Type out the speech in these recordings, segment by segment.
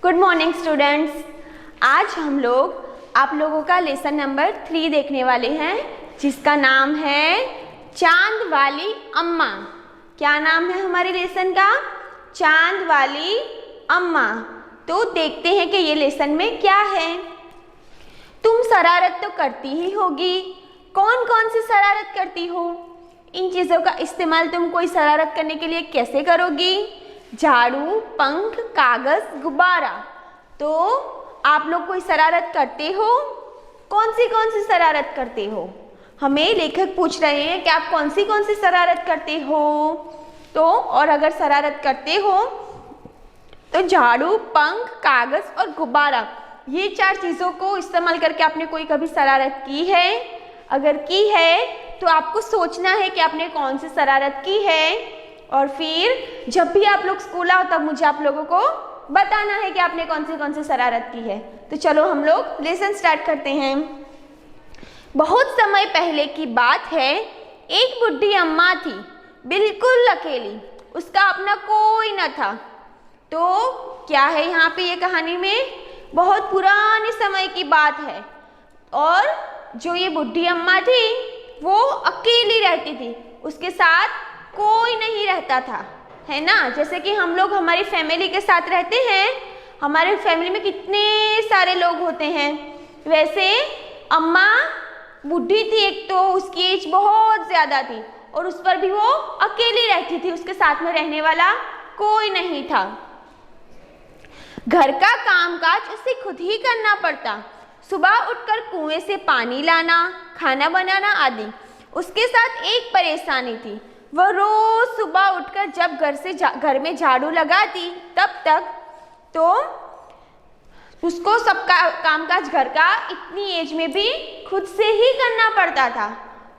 Good morning students. आज हम लोग आप लोगों का लेसन नंबर 3 देखने वाले हैं, जिसका नाम है चांद वाली अम्मा। क्या नाम है हमारे लेसन का? चांद वाली अम्मा। तो देखते हैं कि ये लेसन में क्या है। तुम शरारत तो करती ही होगी। कौन कौन सी शरारत करती हो? इन चीज़ों का इस्तेमाल तुम कोई शरारत करने के लिए कैसे करोगी? झाड़ू, पंख, कागज, गुब्बारा। तो आप लोग कोई शरारत करते हो? कौन सी शरारत करते हो? हमें लेखक पूछ रहे हैं कि आप कौन सी शरारत करते हो। तो और अगर शरारत करते हो तो झाड़ू, पंख, कागज और गुब्बारा, ये 4 चीज़ों को इस्तेमाल करके आपने कोई कभी शरारत की है? अगर की है तो आपको सोचना है कि आपने कौन सी शरारत की है, और फिर जब भी आप लोग स्कूल आओ तब मुझे आप लोगों को बताना है कि आपने कौन सी शरारत की है। तो चलो हम लोग लेसन स्टार्ट करते हैं। बहुत समय पहले की बात है, एक बुढ़ी अम्मा थी, बिल्कुल अकेली। उसका अपना कोई न था। तो क्या है यहाँ पे ये कहानी में? बहुत पुराने समय की बात है, और जो ये बुढ़ी अम्मा थी वो अकेली रहती थी। उसके साथ कोई नहीं रहता था, है ना। जैसे कि हम लोग हमारी फैमिली के साथ रहते हैं, हमारे फैमिली में कितने सारे लोग होते हैं, वैसे अम्मा बुढ़ी थी। एक तो उसकी एज बहुत ज़्यादा थी, और उस पर भी वो अकेली रहती थी। उसके साथ में रहने वाला कोई नहीं था। घर का कामकाज उसे खुद ही करना पड़ता। सुबह उठकर कुएं से पानी लाना, खाना बनाना आदि। उसके साथ एक परेशानी थी। वह रोज सुबह उठकर जब घर में झाड़ू लगाती, तब तक तो उसको सब कामकाज घर का इतनी एज में भी खुद से ही करना पड़ता था।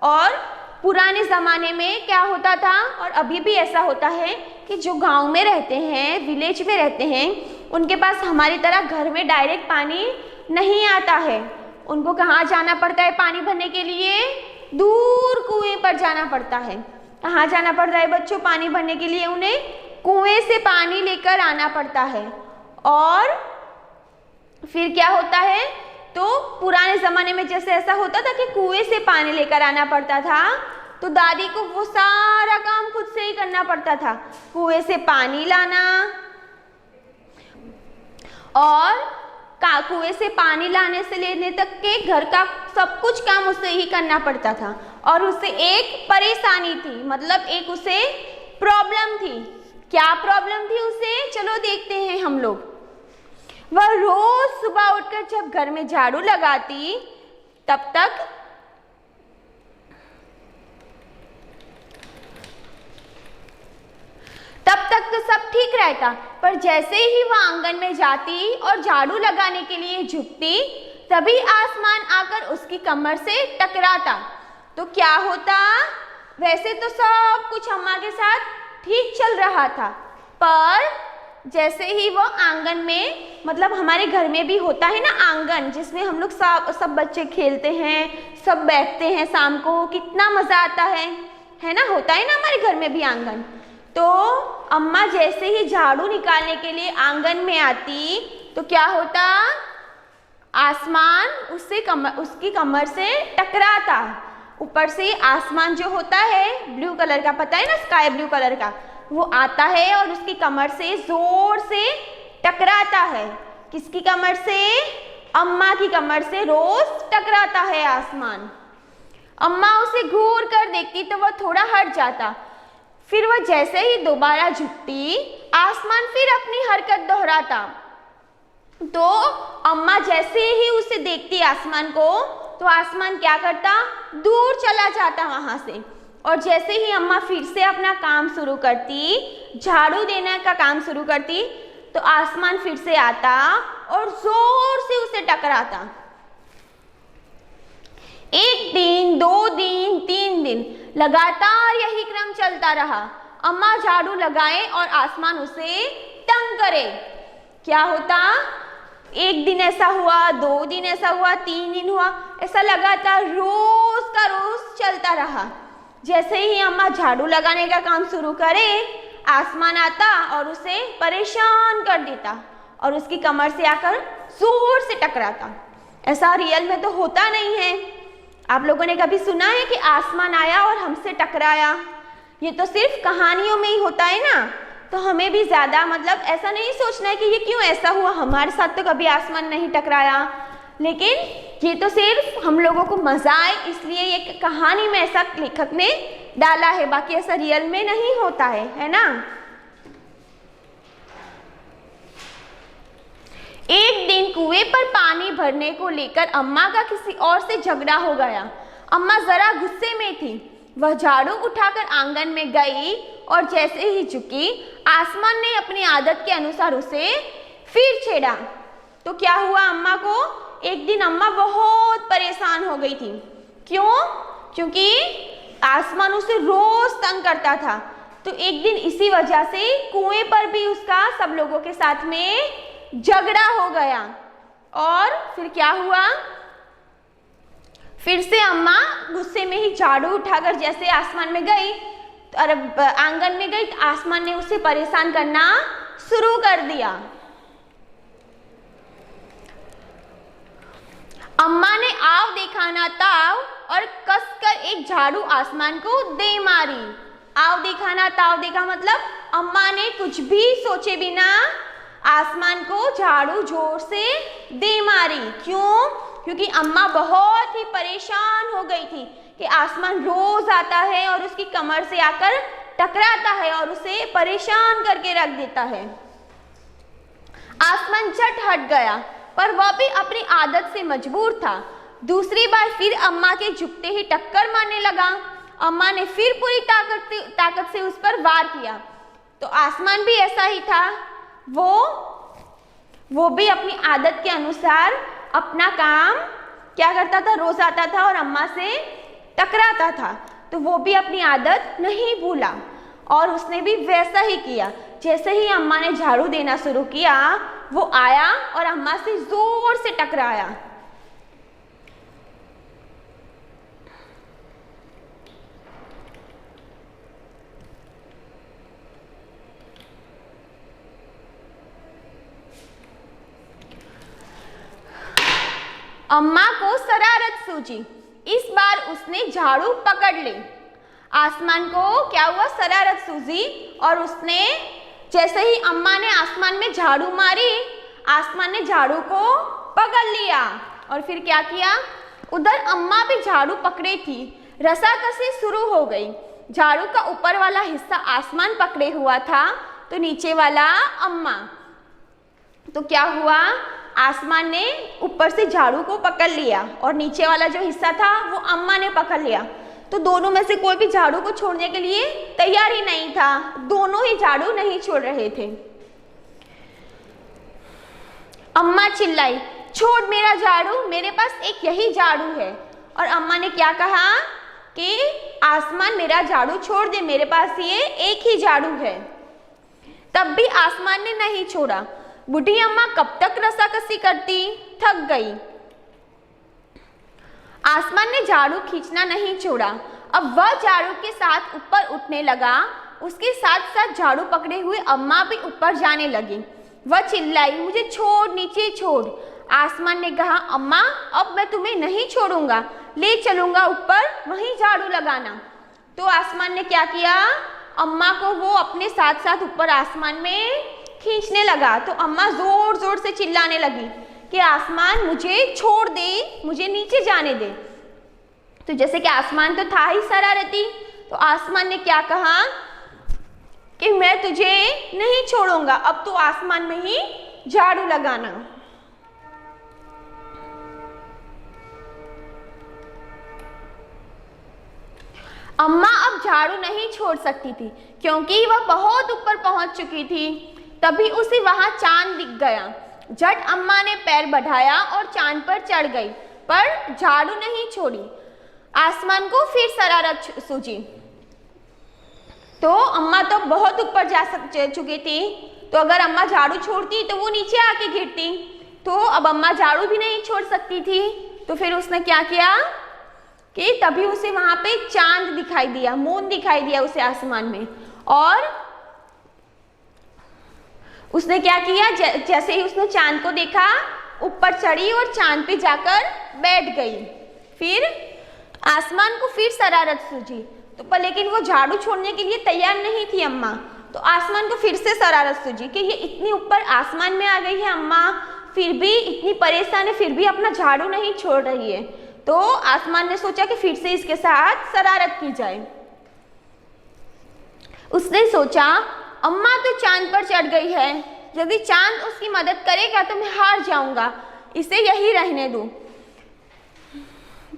और पुराने ज़माने में क्या होता था, और अभी भी ऐसा होता है कि जो गांव में रहते हैं, विलेज में रहते हैं, उनके पास हमारी तरह घर में डायरेक्ट पानी नहीं आता है। उनको कहाँ जाना पड़ता है पानी भरने के लिए? दूर कुएं पर जाना पड़ता है। कहाँ जाना पड़ता है बच्चों पानी भरने के लिए? उन्हें कुएं से पानी लेकर आना पड़ता है। और फिर क्या होता है, तो पुराने ज़माने में जैसे ऐसा होता था कि कुएं से पानी लेकर आना पड़ता था, तो दादी को वो सारा काम खुद से ही करना पड़ता था। कुएं से पानी लाना, और कुएं से पानी लाने से लेने तक के घर का सब कुछ काम उसे ही करना पड़ता था। और उसे एक परेशानी थी, मतलब एक उसे प्रॉब्लम थी। क्या प्रॉब्लम थी उसे? चलो देखते हैं हम लोग। वह रोज सुबह उठकर जब घर में झाड़ू लगाती, तब तक तो सब ठीक रहता, पर जैसे ही वह आंगन में जाती और झाड़ू लगाने के लिए झुकती, तभी आसमान आकर उसकी कमर से टकराता। तो क्या होता? वैसे तो सब कुछ अम्मा के साथ ठीक चल रहा था, पर जैसे ही वो आंगन में, मतलब हमारे घर में भी होता है ना आंगन, जिसमें हम लोग सब बच्चे खेलते हैं, सब बैठते हैं शाम को, कितना मज़ा आता है ना। होता है ना हमारे घर में भी आंगन। तो अम्मा जैसे ही झाड़ू निकालने के लिए आंगन में आती, तो क्या होता? आसमान उसकी कमर से टकराता। ऊपर से आसमान जो होता है ब्लू कलर का, पता है ना, स्काई ब्लू कलर का, वो आता है और उसकी कमर से जोर से टकराता है। किसकी कमर से? अम्मा की कमर से रोज टकराता है आसमान। अम्मा उसे घूर कर देखती तो वह थोड़ा हट जाता। फिर वह जैसे ही दोबारा झुकती, आसमान फिर अपनी हरकत दोहराता। तो अम्मा जैसे ही उसे देखती आसमान को, तो आसमान क्या करता? दूर चला जाता वहां से। और जैसे ही अम्मा फिर से अपना काम शुरू करती, झाड़ू देने का काम शुरू करती, तो आसमान फिर से आता और जोर से उसे टकराता। 1 दिन, 2 दिन, 3 दिन लगातार यही क्रम चलता रहा। अम्मा झाड़ू लगाए और आसमान उसे तंग करे। क्या होता? 1 दिन ऐसा हुआ, 2 दिन ऐसा हुआ, 3 दिन हुआ, ऐसा लगातार रोज का रोज चलता रहा। जैसे ही अम्मा झाड़ू लगाने का काम शुरू करे, आसमान आता और उसे परेशान कर देता। और उसकी कमर से आकर जोर से टकराता। ऐसा रियल में तो होता नहीं है। आप लोगों ने कभी सुना है कि आसमान आया और हमसे टकराया? ये तो सिर्फ कहानियों में ही होता है ना। तो हमें भी ज़्यादा मतलब ऐसा नहीं सोचना है कि ये क्यों ऐसा हुआ, हमारे साथ तो कभी आसमान नहीं टकराया। लेकिन ये तो सिर्फ हम लोगों को मज़ा आए इसलिए ये कहानी में ऐसा लेखक ने डाला है, बाकी ऐसा रियल में नहीं होता है ना। एक दिन कुएं पर पानी भरने को लेकर अम्मा का किसी और से झगड़ा हो गया। अम्मा जरा गुस्से में थी। वह झाड़ू उठाकर आंगन में गई और जैसे ही झुकी, आसमान ने अपनी आदत के अनुसार उसे फिर छेड़ा। तो क्या हुआ अम्मा को? एक दिन अम्मा बहुत परेशान हो गई थी। क्यों? क्योंकि आसमान उसे रोज तंग करता था। तो एक दिन इसी वजह से कुएं पर भी उसका सब लोगों के साथ में झगड़ा हो गया। और फिर क्या हुआ? फिर से अम्मा गुस्से में ही झाड़ू उठाकर जैसे आसमान में गई और आंगन में गई, तो आसमान ने उसे परेशान करना शुरू कर दिया। अम्मा ने आव देखा ना ताव और कसकर एक झाड़ू आसमान को दे मारी। आव देखा ना ताव देखा मतलब अम्मा ने कुछ भी सोचे बिना आसमान को झाड़ू जोर से दे मारी। क्यों? क्योंकि अम्मा बहुत ही परेशान हो गई थी कि आसमान रोज आता है और उसकी कमर से आकर टकराता है और उसे परेशान करके रख देता है। आसमान झट हट गया, पर वह भी अपनी आदत से मजबूर था। दूसरी बार फिर अम्मा के झुकते ही टक्कर मारने लगा। अम्मा ने फिर पूरी ताकत से उस पर वार किया। तो आसमान भी ऐसा ही था। वो भी अपनी आदत के अनुसार अपना काम क्या करता था, रोज आता था और अम्मा से टकराता था। तो वो भी अपनी आदत नहीं भूला और उसने भी वैसा ही किया। जैसे ही अम्मा ने झाड़ू देना शुरू किया, वो आया और अम्मा से जोर से टकराया। अम्मा को शरारत सूझी। इस बार उसने झाड़ू पकड़ ली। आसमान को क्या हुआ? शरारत सूझी और उसने जैसे ही अम्मा ने आसमान में झाड़ू मारी, आसमान ने झाड़ू को पकड़ लिया और फिर क्या किया? उधर अम्मा भी झाड़ू पकड़े थी। रसाकसी शुरू हो गई। झाड़ू का ऊपर वाला हिस्सा आसमान पकड़े हुआ था तो नीचे वाला अम्मा। तो क्या हुआ? आसमान ने ऊपर से झाड़ू को पकड़ लिया और नीचे वाला जो हिस्सा था वो अम्मा ने पकड़ लिया। तो दोनों में से कोई भी झाड़ू को छोड़ने के लिए तैयार ही नहीं था। दोनों ही झाड़ू नहीं छोड़ रहे थे। अम्मा चिल्लाई, छोड़ मेरा झाड़ू, मेरे पास एक यही झाड़ू है। और अम्मा ने क्या कहा कि आसमान मेरा झाड़ू छोड़ दे, मेरे पास ये एक ही झाड़ू है। तब भी आसमान ने नहीं छोड़ा। बूढ़ी अम्मा कब तक रसाकसी करती? थक गई। आसमान ने झाड़ू खींचना नहीं छोड़ा। अब वह झाड़ू के साथ ऊपर उठने लगा। उसके साथ साथ झाड़ू पकड़े हुए अम्मा भी ऊपर जाने लगी। वह चिल्लाई, मुझे छोड़, नीचे छोड़। आसमान ने कहा, अम्मा अब मैं तुम्हें नहीं छोड़ूंगा, ले चलूंगा ऊपर, वहीं झाड़ू लगाना। तो आसमान ने क्या किया? अम्मा को वो अपने साथ साथ ऊपर आसमान में खींचने लगा। तो अम्मा जोर जोर से चिल्लाने लगी कि आसमान मुझे छोड़ दे, मुझे नीचे जाने दे। तो जैसे कि आसमान तो था ही शरारती, तो आसमान ने क्या कहा कि मैं तुझे नहीं छोड़ूंगा, अब तो आसमान में ही झाड़ू लगाना। अम्मा अब झाड़ू नहीं छोड़ सकती थी क्योंकि वह बहुत ऊपर पहुंच चुकी थी। तभी उसे वहां चांद दिख गया। झट अम्मा ने पैर बढ़ाया और चांद पर चढ़ गई, पर झाड़ू नहीं छोड़ी। आसमान को फिर शरारत सूझी। तो अम्मा तो बहुत ऊपर जा चुकी थी, तो अगर अम्मा झाड़ू छोड़ती तो वो नीचे आके गिरती। तो अब अम्मा झाड़ू भी नहीं छोड़ सकती थी। तो फिर उसने क्या किया कि तभी उसे वहां पे चांद दिखाई दिया, मून दिखाई दिया उसे आसमान में। और उसने क्या किया, जैसे ही उसने चांद को देखा ऊपर चढ़ी और चांद पे जाकर बैठ गई। फिर आसमान को फिर शरारत सूझी, तो पर लेकिन वो झाड़ू छोड़ने के लिए तैयार नहीं थी अम्मा। तो आसमान को फिर से शरारत सूझी कि ये इतनी ऊपर आसमान में आ गई है अम्मा, फिर भी इतनी परेशान है, फिर भी अपना झाड़ू नहीं छोड़ रही है। तो आसमान ने सोचा कि फिर से इसके साथ शरारत की जाए। उसने सोचा अम्मा तो चांद पर चढ़ गई है, यदि चांद उसकी मदद करेगा तो मैं हार जाऊंगा, इसे यही रहने दूं।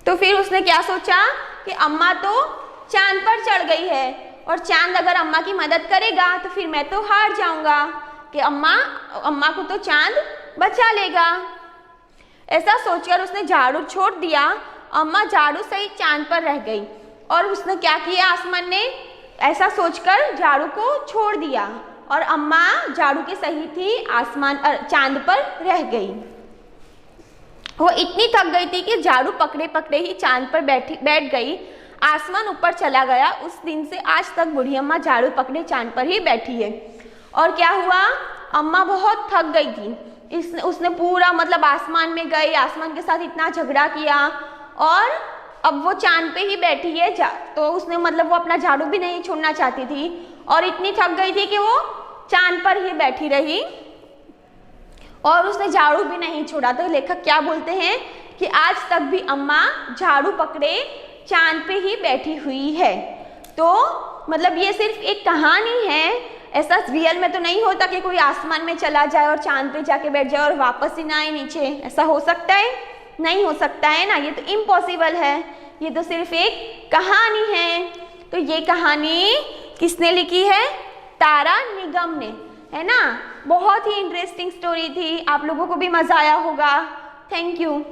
तो फिर उसने क्या सोचा कि अम्मा तो चांद पर चढ़ गई है और चांद अगर अम्मा की मदद करेगा तो फिर मैं तो हार जाऊंगा, कि अम्मा को तो चांद बचा लेगा। ऐसा सोचकर उसने झाड़ू छोड़ दिया। अम्मा झाड़ू सहित चांद पर रह गई और उसने क्या किया, आसमान ने ऐसा सोचकर झाड़ू को छोड़ दिया और अम्मा झाड़ू के सहित ही चांद पर रह गई। वो इतनी थक गई थी कि झाड़ू पकड़े पकड़े ही चांद पर बैठ गई। आसमान ऊपर चला गया। उस दिन से आज तक बूढ़ी अम्मा झाड़ू पकड़े चांद पर ही बैठी है। और क्या हुआ, अम्मा बहुत थक गई थी। उसने पूरा मतलब आसमान में गई, आसमान के साथ इतना झगड़ा किया और अब वो चांद पे ही बैठी है। तो उसने मतलब वो अपना झाड़ू भी नहीं छोड़ना चाहती थी और इतनी थक गई थी कि वो चांद पर ही बैठी रही और उसने झाड़ू भी नहीं छोड़ा। तो लेखक क्या बोलते हैं कि आज तक भी अम्मा झाड़ू पकड़े चांद पे ही बैठी हुई है। तो मतलब ये सिर्फ एक कहानी है, ऐसा रियल में तो नहीं होता कि कोई आसमान में चला जाए और चांद पे जाके बैठ जाए और वापस ही ना आए नीचे। ऐसा हो सकता है? नहीं हो सकता है ना, ये तो इम्पॉसिबल है। ये तो सिर्फ एक कहानी है। तो ये कहानी किसने लिखी है? तारा निगम ने, है ना। बहुत ही इंटरेस्टिंग स्टोरी थी, आप लोगों को भी मज़ा आया होगा। Thank you.